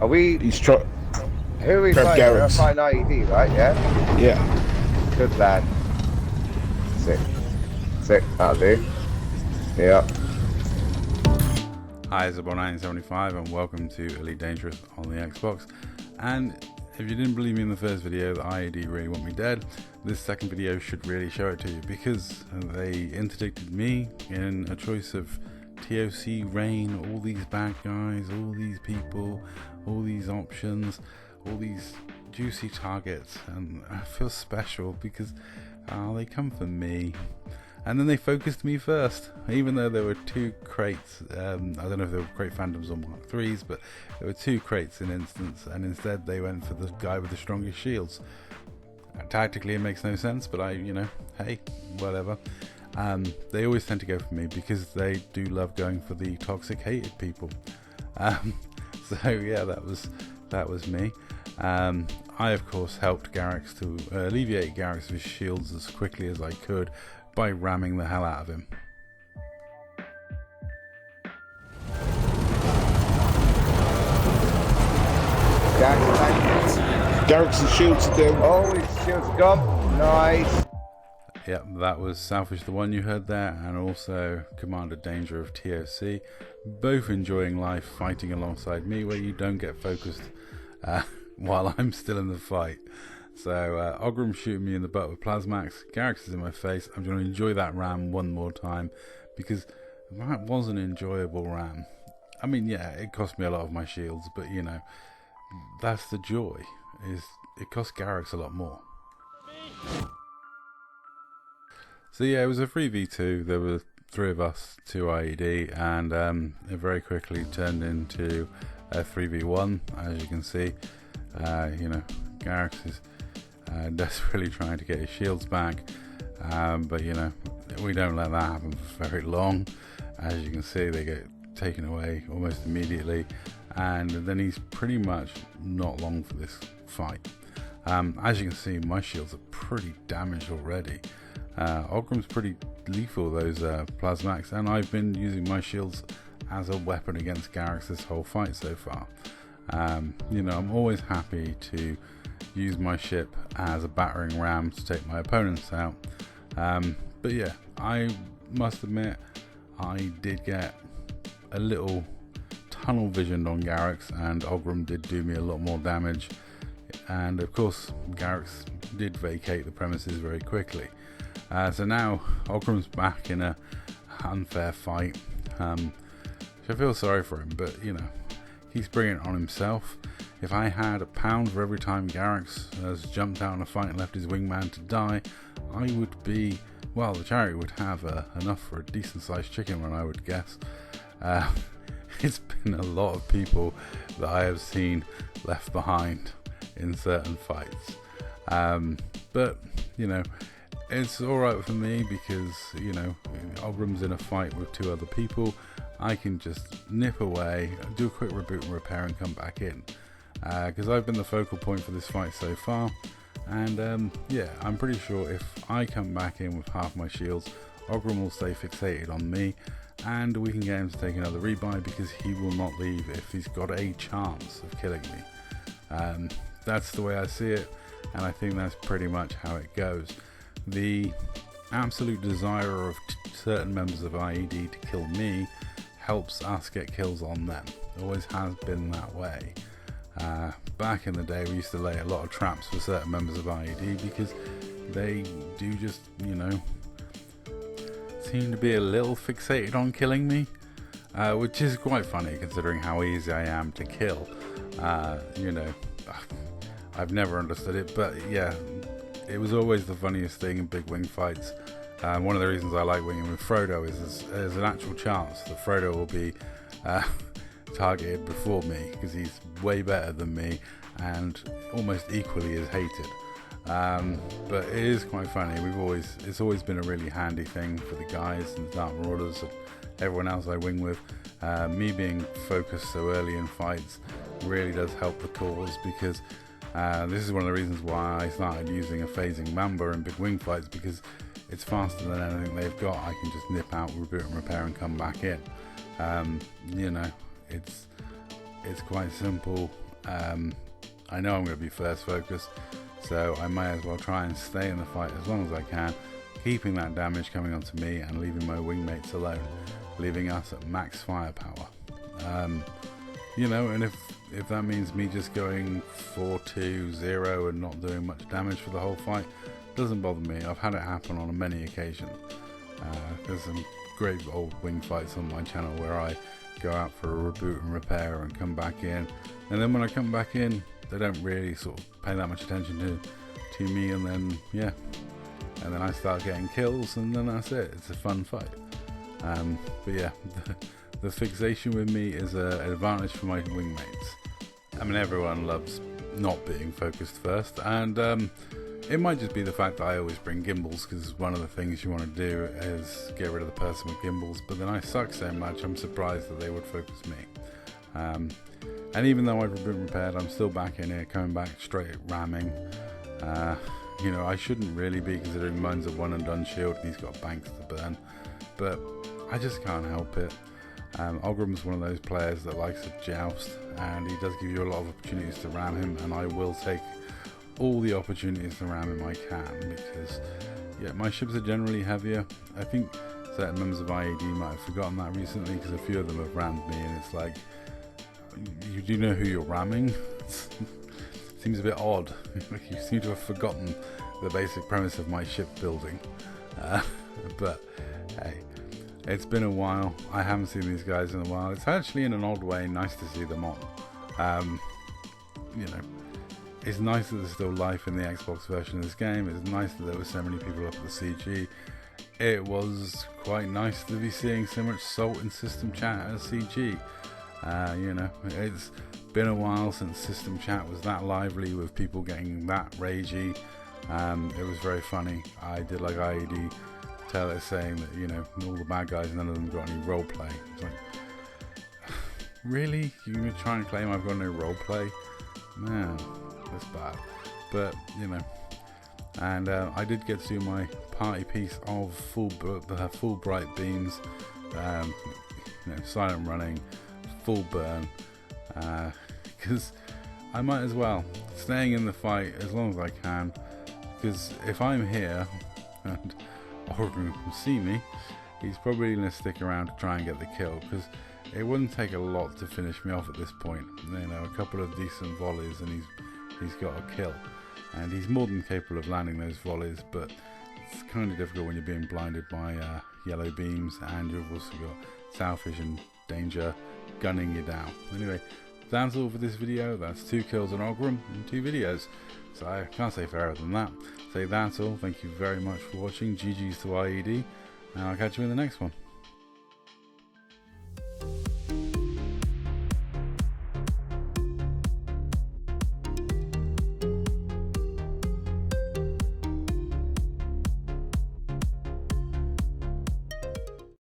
Are we? He's trying. Who are we Grab fighting? We're Garrett's. fighting IED, right? Yeah. Yeah. Good lad. Sick. Sick. That'll do. Yeah. Hi, it's Zabo975 and welcome to Elite Dangerous on the Xbox. And if you didn't believe me in the first video that IED really want me dead, this second video should really show it to you, because they interdicted me in a choice of TOC, rain, all these bad guys, all these people, all these options, all these juicy targets, and I feel special because they come for me. And then they focused me first, even though there were two crates. I don't know if they were crate phantoms or Mark 3s, but there were two crates in instance, and instead they went for the guy with the strongest shields. Tactically it makes no sense, but hey, whatever. They always tend to go for me because they do love going for the toxic hated people. So yeah, that was me. I of course helped Garrix to alleviate Garrix's shields as quickly as I could by ramming the hell out of him. Garrett's shields are down. Oh, his shields are gone. Nice. Yep, that was Selfish, the one you heard there, and also Commander Danger of TOC, both enjoying life fighting alongside me, where you don't get focused while I'm still in the fight. So Ogram's shooting me in the butt with Plasmax, Garrix is in my face. I'm going to enjoy that ram one more time, because that was an enjoyable ram. I mean, yeah, it cost me a lot of my shields, but that's the joy, is it cost Garrix a lot more. So yeah, it was a 3v2. There were three of us, 2 IED, and it very quickly turned into a 3v1, as you can see. Garrix is desperately trying to get his shields back, but we don't let that happen for very long. As you can see, they get taken away almost immediately, and then he's pretty much not long for this fight. As you can see, my shields are pretty damaged already. Ogram's pretty lethal, those Plasmax, and I've been using my shields as a weapon against Garrix this whole fight so far. I'm always happy to use my ship as a battering ram to take my opponents out. But yeah, I must admit, I did get a little tunnel visioned on Garrix, and Ogram did do me a lot more damage. And of course, Garrix did vacate the premises very quickly. So now Ogram's back in a unfair fight. I feel sorry for him, but he's bringing it on himself. If I had £1 for every time Garrix has jumped out in a fight and left his wingman to die, I would be, well, the charity would have enough for a decent sized chicken run, I would guess. It's been a lot of people that I have seen left behind in certain fights. But it's alright for me, because Ogram's in a fight with 2 other people. I can just nip away, do a quick reboot and repair, and come back in, because I've been the focal point for this fight so far. And yeah, I'm pretty sure if I come back in with half my shields, Ogram will stay fixated on me, and we can get him to take another rebuy, because he will not leave if he's got a chance of killing me. That's the way I see it, and I think that's pretty much how it goes. The absolute desire of certain members of IED to kill me helps us get kills on them. It always has been that way. Back in the day, we used to lay a lot of traps for certain members of IED, because they do just, seem to be a little fixated on killing me, which is quite funny considering how easy I am to kill. I've never understood it, but yeah, it was always the funniest thing in big wing fights. One of the reasons I like winging with Frodo is there's an actual chance that Frodo will be targeted before me, because he's way better than me and almost equally as hated. But it is quite funny. It's always been a really handy thing for the guys and the Dark Marauders and everyone else I wing with. Me being focused so early in fights really does help the cause, because this is one of the reasons why I started using a phasing Mamba in big wing fights, because it's faster than anything they've got. I can just nip out, reboot and repair, and come back in. It's quite simple. I know I'm going to be first focus, so I might as well try and stay in the fight as long as I can, keeping that damage coming onto me and leaving my wingmates alone, leaving us at max firepower. You know, and if that means me just going 4-2-0 and not doing much damage for the whole fight, doesn't bother me. I've had it happen on many occasions. There's some great old wing fights on my channel where I go out for a reboot and repair and come back in, and then when I come back in, they don't really sort of pay that much attention to me, and then yeah, and then I start getting kills, and then that's it. It's a fun fight. But yeah, the fixation with me is an advantage for my wingmates. I mean, everyone loves not being focused first, and it might just be the fact that I always bring gimbals, because one of the things you want to do is get rid of the person with gimbals, but then I suck so much I'm surprised that they would focus me. And even though I've been repaired, I'm still back in here, coming back straight at ramming. You know, I shouldn't really be, considering mine's a one and done shield and he's got banks to burn, but I just can't help it. Ogram's one of those players that likes to joust, and he does give you a lot of opportunities to ram him, and I will take all the opportunities to ram him I can, because yeah, my ships are generally heavier. I think certain members of IED might have forgotten that recently, because a few of them have rammed me, and it's like, you do know who you're ramming? Seems a bit odd. You seem to have forgotten the basic premise of my ship building. But hey, it's been a while. I haven't seen these guys in a while. It's actually, in an odd way, nice to see them on. You know, it's nice that there's still life in the Xbox version of this game. It's nice that there were so many people up at the CG. It was quite nice to be seeing so much salt in system chat at CG. You know, it's been a while since system chat was that lively with people getting that ragey. It was very funny. I did like IED tell it, saying that, you know, all the bad guys, none of them got any role play. It's like, really? You're gonna try and claim I've got no role play? Man, that's bad. But you know, and I did get to do my party piece of full bright beams, you know, silent running, full burn, because I might as well staying in the fight as long as I can, because if I'm here and Oregon can see me, he's probably going to stick around to try and get the kill, because it wouldn't take a lot to finish me off at this point. You know, a couple of decent volleys and he's got a kill, and he's more than capable of landing those volleys, but it's kind of difficult when you're being blinded by yellow beams, and you've also got south vision danger gunning you down. Anyway, that's all for this video. That's 2 kills on Ogram in 2 videos, so I can't say fairer than that. Say that's all. Thank you very much for watching. GG's to IED, and I'll catch you in the next one.